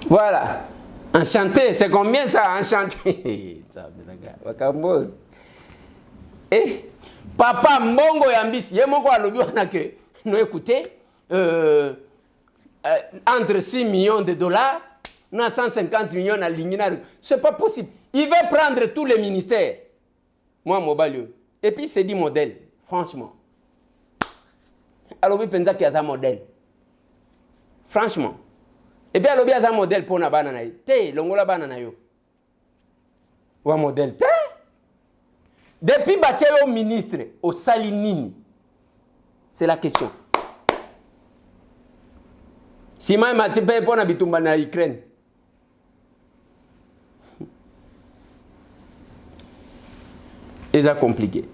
Voilà. Enchanté, c'est combien ça? Enchanté. Eh, papa mbongo yambisi, ye moko alobi wana ke, no écoutez, entre 6 millions de dollars, 150 millions à l'ingina. C'est pas possible. Il veut prendre tous les ministères. Moi, Mobalio. Et puis, c'est dit modèle, franchement. Alors, il pense qu'il y a un modèle. Franchement. Et puis, il y a un modèle pour la banane. Té, l'ongola banana yo. Ou un modèle. Té. Depuis Bachelo ministre au Salinini, c'est la question. Si moi, je ne pour Bitumba na Ukraine. C'est compliqué.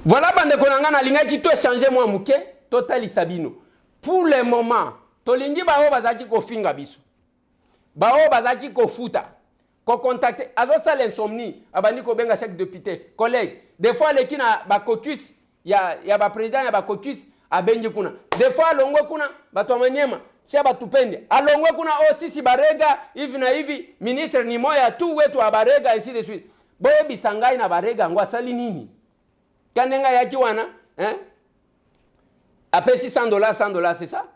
Voilà, bande konanga na linga qui to changer moi muke, total sabino. Pour le moment, to lingi bao bazaki ko finga biso. Bao bazaki ko futa. Ko contacter azo sala insomnie, abandi ko benga chaque député, collègue. Des fois les kina ba caucus, ya ba président ya ba caucus abengi kuna. Des fois longwe kuna bato Maniema, si abatupende. Alongwe kuna aussi si barega hivi na hivi, ministre ni moya tu wetu abarega ainsi de suite. Boye bisangai na barega ngwa sali nini? Kanenga yaki wana, hein? Après 100 $, c'est ça?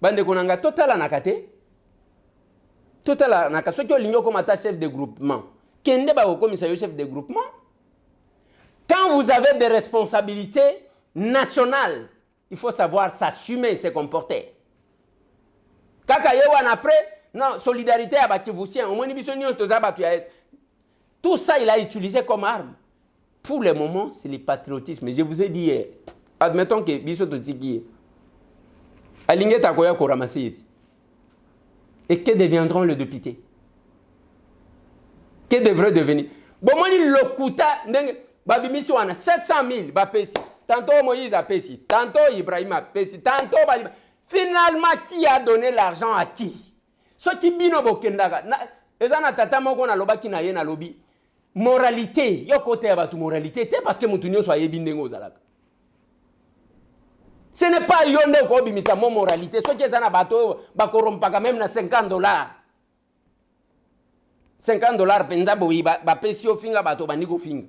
Bande konanga total nakate. Total nakate. Soki olingo comme ta chef de groupement. Kende ba commissaire chef de groupement. Quand vous avez des responsabilités nationales, il faut savoir s'assumer, se comporter. Kaka yewan après, non, solidarité à Bakivoussien, au moins bisonio tozabatu ya. Tout ça, il a utilisé comme arme. Pour le moment, c'est le patriotisme. Je vous ai dit hier, admettons que Bisso Totiki, Alingeta Koya Koramaseyeti. Et que deviendront les députés? Que devrait devenir? Bon, moi, il l'okuta, Babimisi wana 700 000, Bapesi. Tantôt Moïse a Pessi, tantôt Ibrahim a Pessi, tantôt Baliba. Finalement, qui a donné l'argent à qui? Ce qui bino bokendaga. Ezana tata moko na loba ki na ye na lobi. Moralité, yo côté ya batu moralité, parce que mutu nyonso ayebi ndenge ozalaka. Ce n'est pas yonde ko bimisa mo moralité, so ki ezana bato bakorompaka même na $50. $50 penza boyi ba pesi ofinga bato bandiko finga.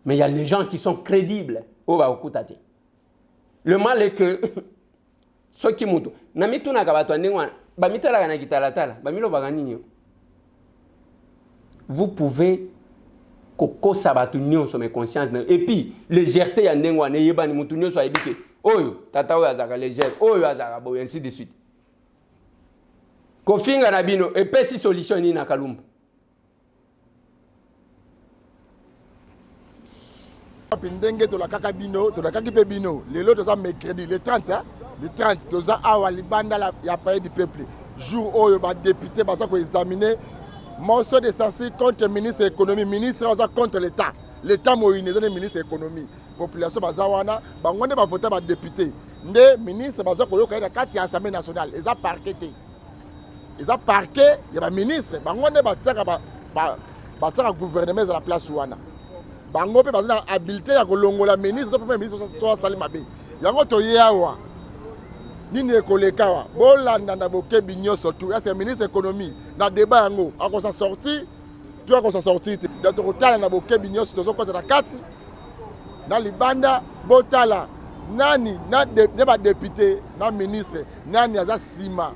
Mais il y a les gens qui sont crédibles au ba okutate. Le mal est que ceux qui mutu na mituna ka bato ndengwa ba mitala na kitalatala, ba milo baganini. Vous pouvez koko sabatu nyonso me conscience et puis légèreté ya ndengwa ne yeba ni mutu nyonso ayebike oyo tata oyo azaka légère oyo azaka bo ainsi de suite. kofinga na bino epesi solution ni na Kalumba. Ndenge to la kaka bino, to la kaki pe bino. Lelo to ça mercredi le 30 hein. Le 30 to za awa libanda la ya paye du peuple. Jour oyo ba député ba ça ko examiner motion de censure contre ministre économie, ministre oza contre l'état. L'état moïnise le ministre économie. Population baza wana bangonde ba voter ba député. Nde ministre baza ko yoka na kati ya assemblée nationale. Eza parquet. Eza parquet ya ba ministre bangonde ba tsaka ba tsaka gouvernement à la place wana. Bango pe bazana habilité ya kolongola ministre to premier ministre so sali mabe yango to yawa nini ekoleka wa bolanda na bokebi nyonso tu ya c'est ministre économie na débat yango akosa sorti tu akosa sorti de to kotala na bokebi nyonso to kota na kati na libanda botala nani na ne ba député na ministre nani aza sima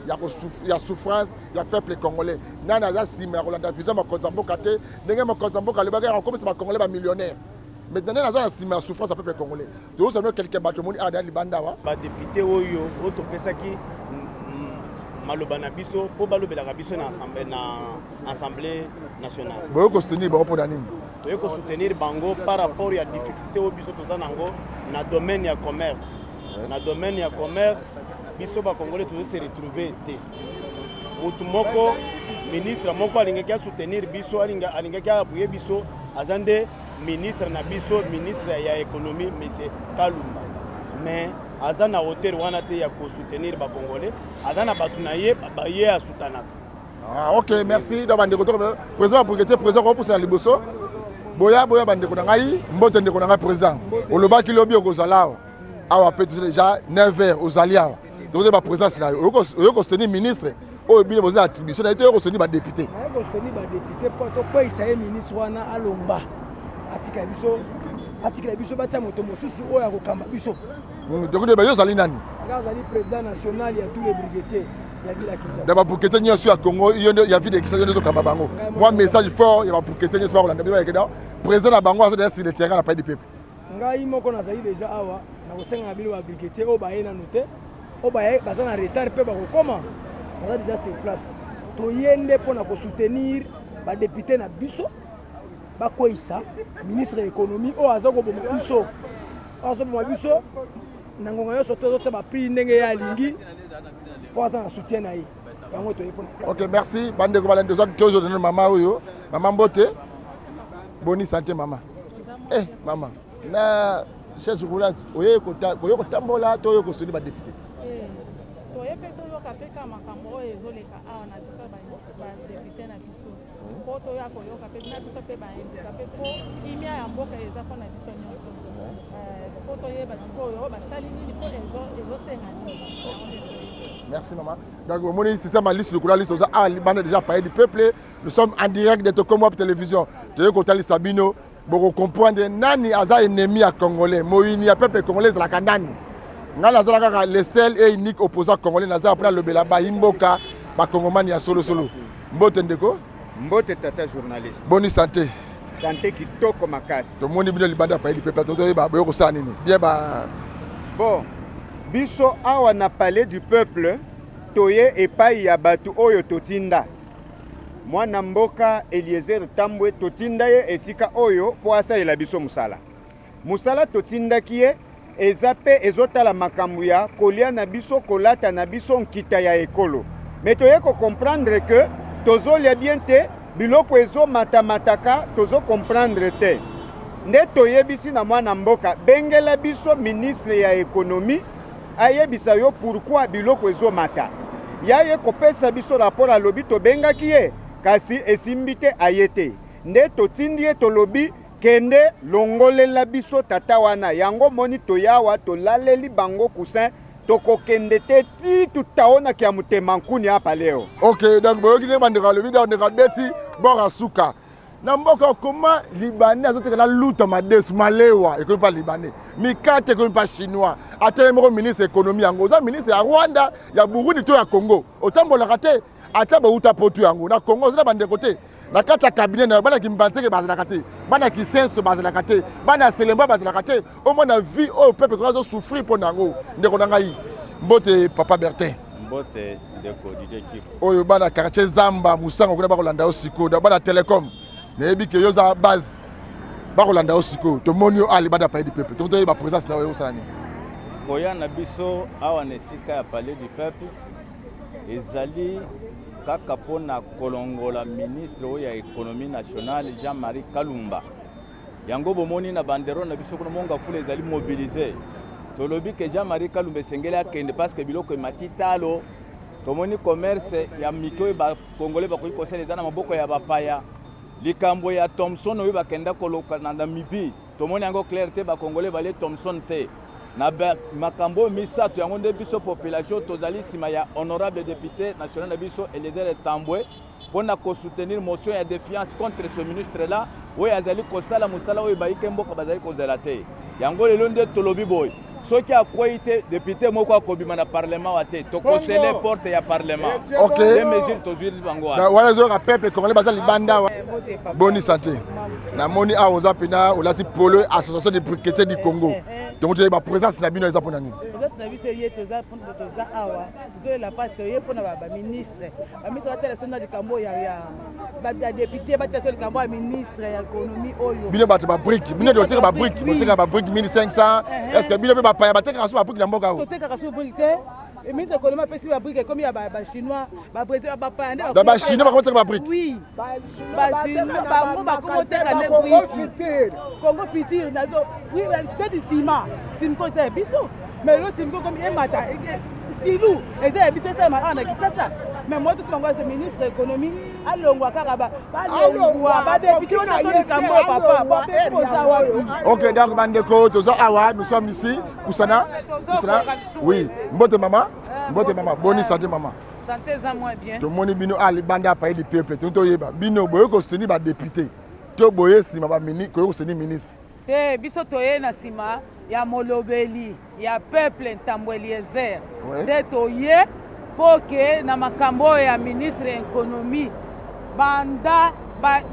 il y a souffrance, il y a peuple congolais. Nana za sima Rolanda vision ma konzamboka te, ndenge ma konzamboka le bagay comme c'est ma congolais ba millionnaire. Maintenant naza sima souffrance à peuple congolais. Donc ça veut quelqu'un bato moni ada libanda wa. Ba député oyo oto pesaki maloba na biso po balobela biso na assemblée nationale. Boyo ko soutenir ba pour nini? Toyo ko soutenir bango par rapport ya difficulté o biso toza nango na domaine ya commerce. Na domaine ya commerce biso ba congolais tous se retrouver té mutu moko ministre moko alingaki soutenir biso alingaki appuyer biso azande ministre na biso ministre ya économie monsieur Kalumba mais azana hauteur wana te ya ko soutenir ba congolais azana batu na ye ba ye a soutenir. Ah OK, merci donc bande ko président pour que président ko pousse na liboso boya bande ko ngai mbote ndeko na ngai président olobaki lobi okozala awa peut déjà 9h aux alliés. Donc la présence là, on a soutenir ministre, on a besoin d'attribution, on a soutenir député. On a soutenir député pour que ça ministre wana alomba. Atika biso bacha moto mosusu oya ko kamba biso. Donc de bayo zali nani? Zali président national ya tous les brigadiers ya bila Kinshasa. D'abord pour que tenir sur Congo, il y a vu des qui sont zo kamba bango. Moi message fort, il y a pour que tenir sur Rolanda ba ekeda. Président na bango c'est sur le terrain na pas du peuple. Ngai moko na zali déjà awa na kosenga bilo ba brigadier o ba yena noté. Obaye bazana retard pe bakokoma baza déjà sur place toyende pona ko soutenir ba député na biso bakoisa ministre de l'économie o azako bo biso azo bo biso nangonga yo soto to ba prix ndenge ya lingi po azana soutien na yi yango to yepona. OK, merci bande ko balande zo toujours de maman oyo maman Mbote boni santé maman. Maman na chef roulante oye ko tambola to yo ko soutenir ba député. Toyepe toyoka pe ka makambo oyo ezoleka awa na biso ba député na biso po toya koyoka pe na biso pe baindika pe po imia ya mboka eza mpo na biso nyonso po toyeba sikoyo basali nini po ezosenga nini. Merci maman. Donc au moment système liste le couleur liste aux a déjà parlé du peuple. Nous sommes en direct de Tokomo télévision. De côté Sabino, pour comprendre nani aza ennemi à Congolais. Moïni a peuple congolais la kanani. Ngala zalaka le seul et unique opposant congolais naza après le belaba imboka ba congomani ya solo. Mbote ndeko? Mbote tata journaliste. Bonne santé. Santé kitoko makasi. To moni bino libanda pa du peuple to ba boyo sa nini. Bien ba bon. Biso awa na palais du peuple toye epai ya batu oyo totinda. Mwana mboka Eliezer Tambwe totinda ye esika oyo po asalela biso musala. Musala totinda kiye ezape ezotala makambo ya kolia na biso kolata na biso nkita ya ekolo. Mais toye ko comprendre que tozolia bien te biloko ezo matamataka tozo comprendre te. Nde toyebisi na mwana mboka bengela biso ministre ya économie ayebisa yo pourquoi biloko ezo mata. Yaye kopesa biso rapport à lobi to bengaki ye kasi esimbite ayete. Nde totindi ye to lobi kende longolela biso tata wana yango moni toyawa tolaleli bango kusin toko kende te ti tutaona kia mutema nkuni hapa leo. OK, donc boyoki ne bandeka lobi da ondeka beti bora suka. Na mboka koma libanais azoteka na luta madesu malewa ekomi pa libanais. Mikate ekomi pa chinois. Ate moko ministre économie yango za ministre ya Rwanda ya Burundi to ya Congo. Otambola te ata ba uta potu yango na Congo za bandeko te. Na kata cabinet na bana kimbantseke bazalaka te bana kisenso bazalaka te bana selemba bazalaka te au moins na vie au peuple ko souffrir pour nango ndeko na ngai Mbote papa Bertin Mbote ndeko DJ Kiko. Oyo bana quartier Zamba Musango kuna bakolanda osiko da bana Telecom. Nebi ke yoza base bakolanda osiko to monio ali bada paye du peuple. To ba présence na oyo sani. Koya na biso awa nesika ya palais du peuple. Ezali kaka pona kolongola ministre oya économie nationale Jean-Marie Kalumba. Yango bomoni na bandero na biso kuna monga fule ezali mobiliser. Tolobi ke Jean-Marie Kalumba sengeli akende parce que biloko ematitalo tomoni commerce ya miko ba congolais ba koyi kosela ezana maboko ya bapaya likambo ya Thomson oyo bakenda koloka na Namibie tomoni yango clarté ba congolais bale Thomson te na makambo misato yango nde biso population tozali sima ya honorable député national na biso Eliezer Tambwe pona ko soutenir motion ya défiance contre ce ministre là oyo azali kosala musala oyo baike mboka bazali kozela te yango lelo nde tolobi boy soki akwite député moko akobima na parlement wate tokosele porte ya parlement OK les mesures tozwili bango wana wala zo ka peuple congolais bazali banda boni santé na moni a oza pena olati polo association des briquetiers du Congo donc tu ba présence na bino eza pona nini présence na biso yé toza pona toza awa tozo la passe yé pona ba ministre ba ministre ba tele sonna likambo ya ba député ba tele likambo ya ministre ya économie oyo bino bato ba brique bino de ba brique boteka ba brique 1500 est-ce que bino ba pa ba teka kaso ba brique na mboka o teka kaso brique te et ministre économie pesi ba brique comme ya ba chinois ba président ba pa da ba chinois ba teka ba brique oui ba chinois ba mo ba ko teka na brique Congo Futur nazo oui c'est du ciment simko te biso mais le simko comme un matin silou et c'est biso ça ma ana kisasa mais moi tout ce ministre économie alongwa karaba balongwa ba député on a son likambo papa OK donc bandeko toza awa nous sommes ici kusana oui mbote mama boni santé mama santé za moins bien to moni bino ali banda paye du peuple to yeba bino boye ko soutenir ba député to boye sima ba ministre ko soutenir ministre te biso toye na sima ya molobeli ya peuple Tambwe Eliezer de toye poke na makambo ya ministre économie banda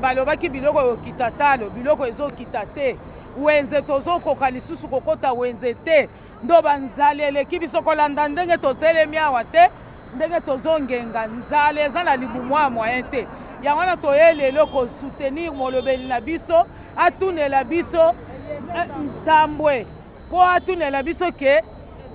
balobaki biloko okita talo biloko ezokita te wenze tozokoka lisusu kokota wenze te ndo banzale eleki biso kolanda ndenge totelemi awa te ndenge tozongenga nzale eza na libumu ya moyen te yango wana toye lelo kosoutenir molobeli na biso atunela biso Tambwe po atunela biso ke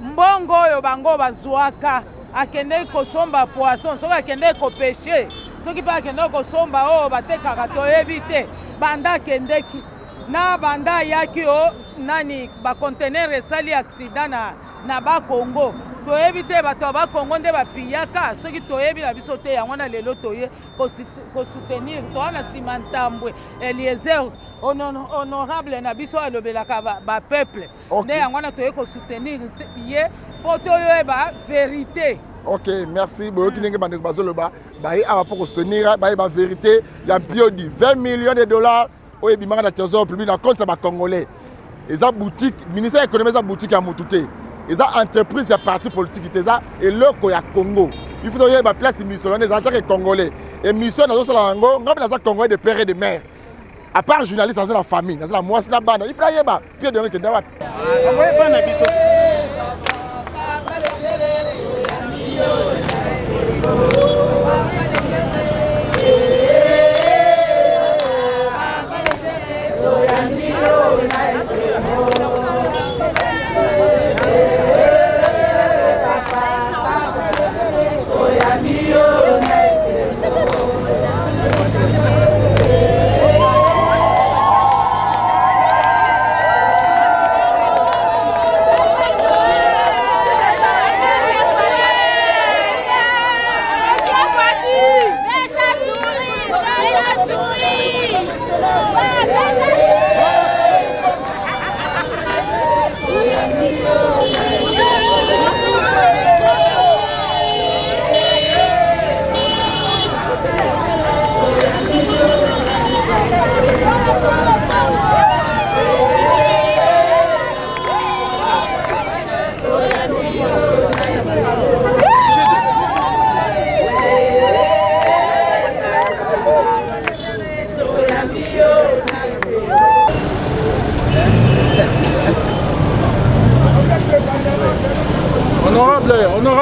mbongo oyo bango bazwaka akende kosomba poisson soki akende kopeshe soki mpe akende kosomba oyo batekaka toyebi te banda akendeki na banda ayaki o nani bacontener esali accident na bakongo toyebi te bato ya bakongo nde bapiyaka soki toyebi na biso te yango na lelo toye kosoutenir toa na nsima Tambwe Eliezer honorable na biso alobelaka bapeuple nde yango wana toye kosoutenir ye po toyoyeba vérité. OK merci boyoki ndenge bandeko bazoloba baye awa po kosoutenir baye ba vérité ya biodi 20 millions de dollars oyo ebimaka na trésor public na compte ya bacongolais eza boutique ministère ya économie eza boutique ya motu te eza entreprise ya parti politique te eza eloko ya Congo il faut toyeba place mission wana eza atake congolais émission nazosala yango ngapi naza congolais de père et de mère à part journaliste naza la famille naza la mwasi na bana il faut yeba pied de kende wapi bana biso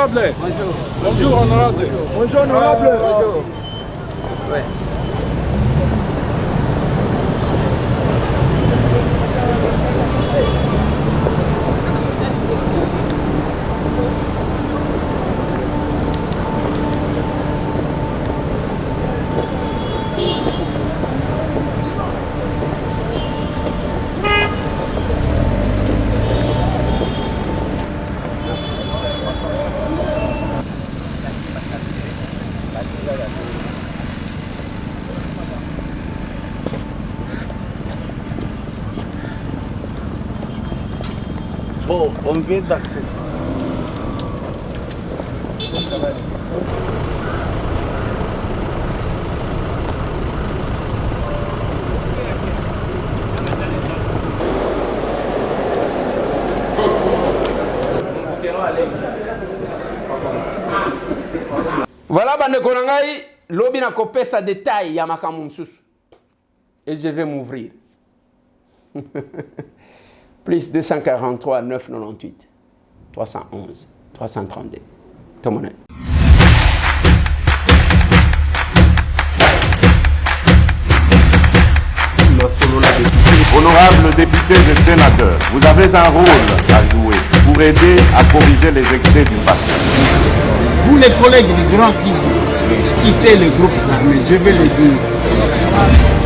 honorable. Bonjour, honorable. Bonjour, honorable. Bonjour. Ouais. Bon, on vient d'accepter. Voilà, bandeko na ngai, lobi na kopesa détail ya makambo mosusu. Et je vais m'ouvrir. Plus 243 998 311 332. Tomone. Honorables députés et sénateurs, vous avez un rôle à jouer pour aider à corriger les excès du passé. Vous les collègues du Grand qui quittez les groupes armés, je vais le dire.